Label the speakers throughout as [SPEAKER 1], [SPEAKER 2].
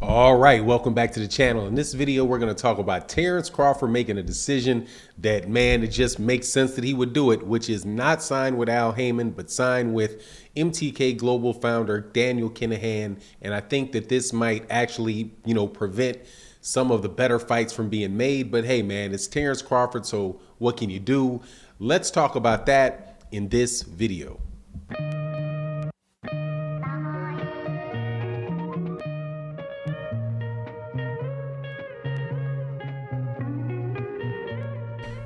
[SPEAKER 1] All right, welcome back to the channel. In this video, we're going to talk about Terence Crawford making a decision that, man, it just makes sense that he would do it, which is not sign with Haymon, but sign with MTK Global founder Daniel Kinahan. And I think that this might actually, prevent some of the better fights from being made. But hey, man, it's Terence Crawford, so what can you do? Let's talk about that in this video.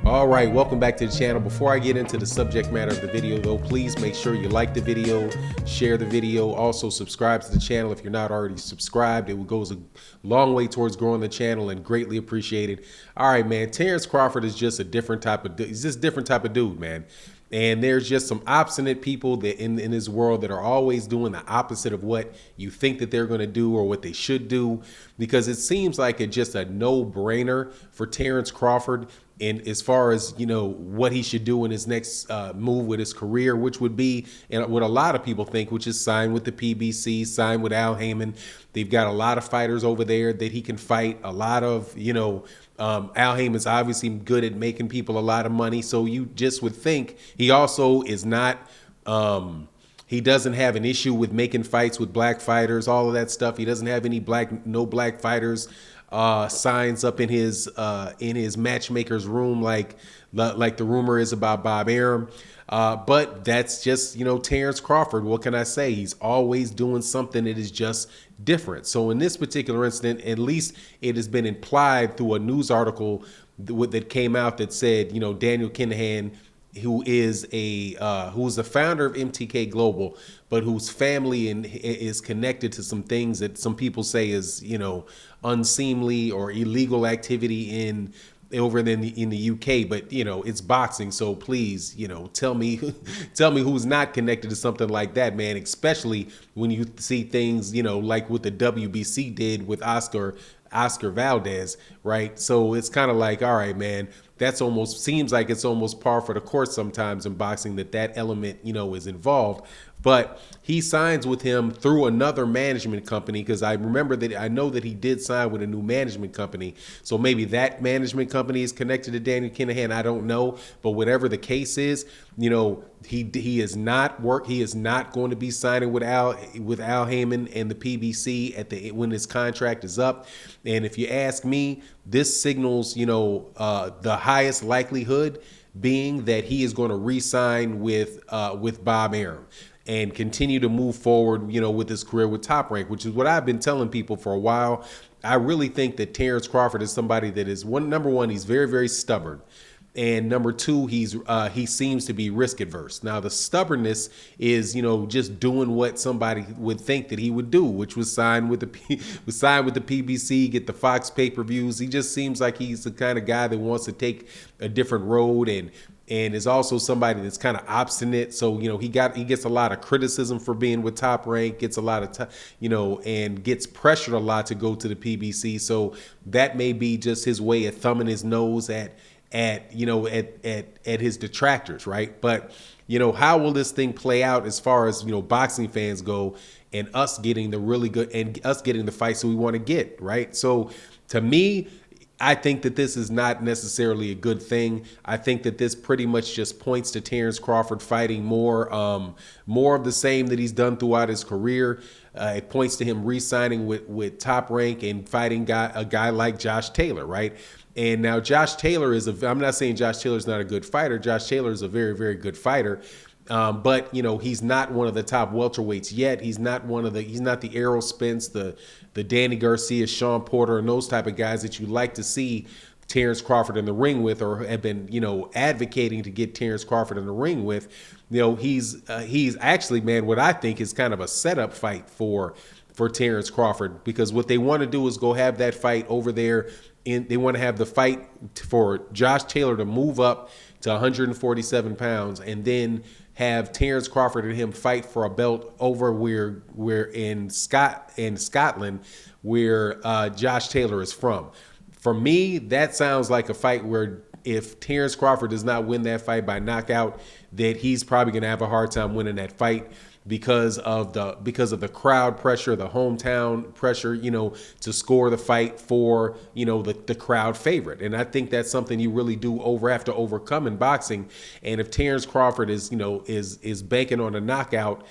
[SPEAKER 1] All right, welcome back to the channel. Before I get into the subject matter of the video though, please make sure you like the video, share the video, also subscribe to the channel if you're not already subscribed. It goes a long way towards growing the channel and greatly appreciated. All right, man, Terence Crawford is just a different type of dude, man. And there's just some obstinate people that in this world that are always doing the opposite of what you think that they're going to do or what they should do, because it seems like it's just a no-brainer for Terence Crawford. And as far as, what he should do in his next move with his career, which would be, and what a lot of people think, which is sign with the PBC, sign with Haymon. They've got a lot of fighters over there that he can fight. A lot of, Haymon's obviously good at making people a lot of money. So you just would think he also is not, he doesn't have an issue with making fights with black fighters, all of that stuff. He doesn't have any no black fighters signs up in his matchmaker's room like the rumor is about Bob Arum. But that's just, Terence Crawford. What can I say? He's always doing something that is just different. So in this particular incident, at least it has been implied through a news article that came out that said, Daniel Kinahan, who is the founder of MTK Global, but whose family is connected to some things that some people say is, unseemly or illegal activity over in the UK. But it's boxing, so please, tell me who's not connected to something like that, man. Especially when you see things, like what the WBC did with Oscar Valdez, right? So it's kind of like, all right, man, that's almost seems like it's almost par for the course sometimes in boxing that element, is involved. But he signs with him through another management company, because I know that he did sign with a new management company. So maybe that management company is connected to Daniel Kinahan. I don't know. But whatever the case is, he is not going to be signing with Al Haymon and the PBC when his contract is up. And if you ask me, this signals, the highest likelihood being that he is going to re-sign with Bob Arum and continue to move forward, with his career with Top Rank, which is what I've been telling people for a while. I really think that Terence Crawford is somebody that is number one, he's very, very stubborn. And number two, he seems to be risk adverse. Now, the stubbornness is, just doing what somebody would think that he would do, which was sign with the PBC, get the Fox pay-per-views. He just seems like he's the kind of guy that wants to take a different road and is also somebody that's kind of obstinate. So, he gets a lot of criticism for being with Top Rank, gets a lot of, and gets pressured a lot to go to the PBC. So that may be just his way of thumbing his nose at his detractors, right? But how will this thing play out as far as boxing fans go, and us getting the really good and us getting the fights that we want to get, right? So to me, I think that this is not necessarily a good thing. I think that this pretty much just points to Terence Crawford fighting more of the same that he's done throughout his career. It points to him re-signing with Top Rank and fighting a guy like Josh Taylor, right? And now Josh Taylor I'm not saying Josh Taylor is not a good fighter. Josh Taylor is a very, very good fighter. But he's not one of the top welterweights yet. He's not the Errol Spence, the Danny Garcia, Sean Porter, and those type of guys that you like to see Terence Crawford in the ring with, or have been, advocating to get Terence Crawford in the ring with. He's actually, man, what I think is kind of a setup fight for Terence Crawford, because what they want to do is go have that fight over there. They want to have the fight for Josh Taylor to move up to 147 pounds, and then have Terence Crawford and him fight for a belt over where in Scotland, where Josh Taylor is from. For me, that sounds like a fight where if Terence Crawford does not win that fight by knockout, that he's probably going to have a hard time winning that fight. because of the crowd pressure, the hometown pressure, to score the fight for, the crowd favorite. And I think that's something you really do have to overcome in boxing. And if Terence Crawford is banking on a knockout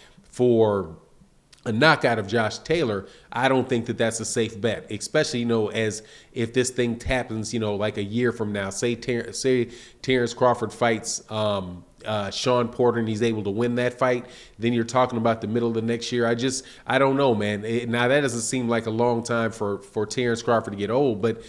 [SPEAKER 1] of Josh Taylor, I don't think that that's a safe bet, especially, as if this thing happens, like a year from now, say Terence Crawford fights Sean Porter and he's able to win that fight, then you're talking about the middle of the next year. I don't know, man. Now that doesn't seem like a long time for Terence Crawford to get old, but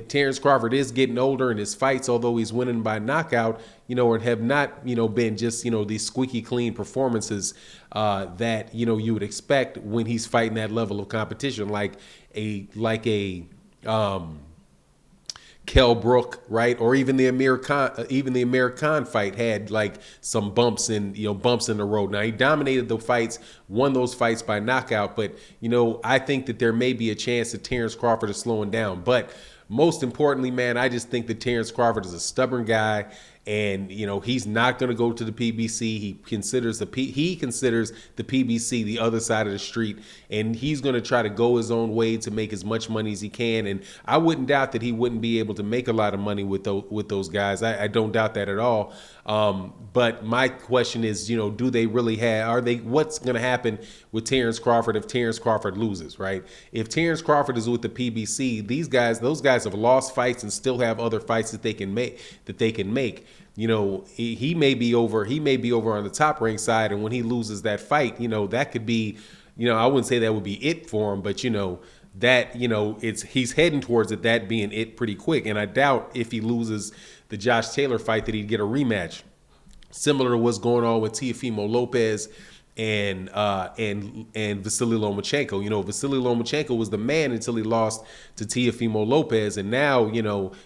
[SPEAKER 1] Terence Crawford is getting older, and his fights, although he's winning by knockout, and have not, been just, these squeaky clean performances that, you would expect when he's fighting that level of competition, like a Kell Brook, right? Or even the Amir Khan fight had like some bumps in the road. Now he dominated the fights, won those fights by knockout, but I think that there may be a chance that Terence Crawford is slowing down. But most importantly, man, I just think that Terence Crawford is a stubborn guy. And he's not going to go to the PBC. He considers the PBC the other side of the street, and he's going to try to go his own way to make as much money as he can. And I wouldn't doubt that he wouldn't be able to make a lot of money with those guys. I don't doubt that at all. But my question is, do they really what's going to happen with Terence Crawford if Terence Crawford loses, right? If Terence Crawford is with the PBC, those guys have lost fights and still have other fights that they can make. He may be over on the top rank side, and when he loses that fight, that could be, I wouldn't say that would be it for him, but he's heading towards that being it pretty quick. And I doubt if he loses the Josh Taylor fight that he'd get a rematch, similar to what's going on with Teofimo Lopez and Vasily Lomachenko. Vasily Lomachenko was the man until he lost to Teofimo Lopez, and now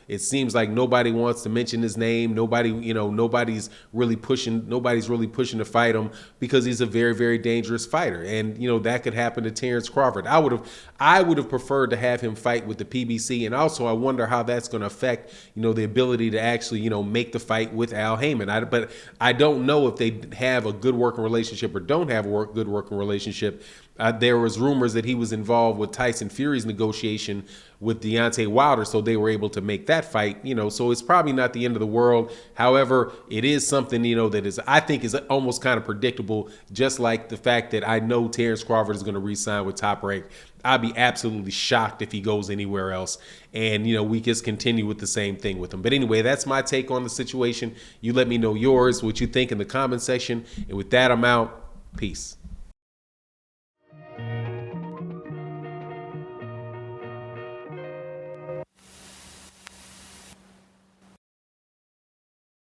[SPEAKER 1] it seems like nobody wants to mention his name. Nobody's really pushing to fight him because he's a very, very dangerous fighter, and that could happen to Terence Crawford. I would have preferred to have him fight with the PBC, and also I wonder how that's going to affect the ability to actually make the fight with Al Haymon. But I don't know if they have a good working relationship or don't have a good working relationship. There was rumors that he was involved with Tyson Fury's negotiation with Deontay Wilder, so they were able to make that fight. So it's probably not the end of the world. However, it is something that I think is almost kind of predictable. Just like the fact that I know Terence Crawford is going to re-sign with Top Rank. I'd be absolutely shocked if he goes anywhere else. And we just continue with the same thing with him. But anyway, that's my take on the situation. You let me know yours, what you think in the comment section. And with that, I'm out. Peace.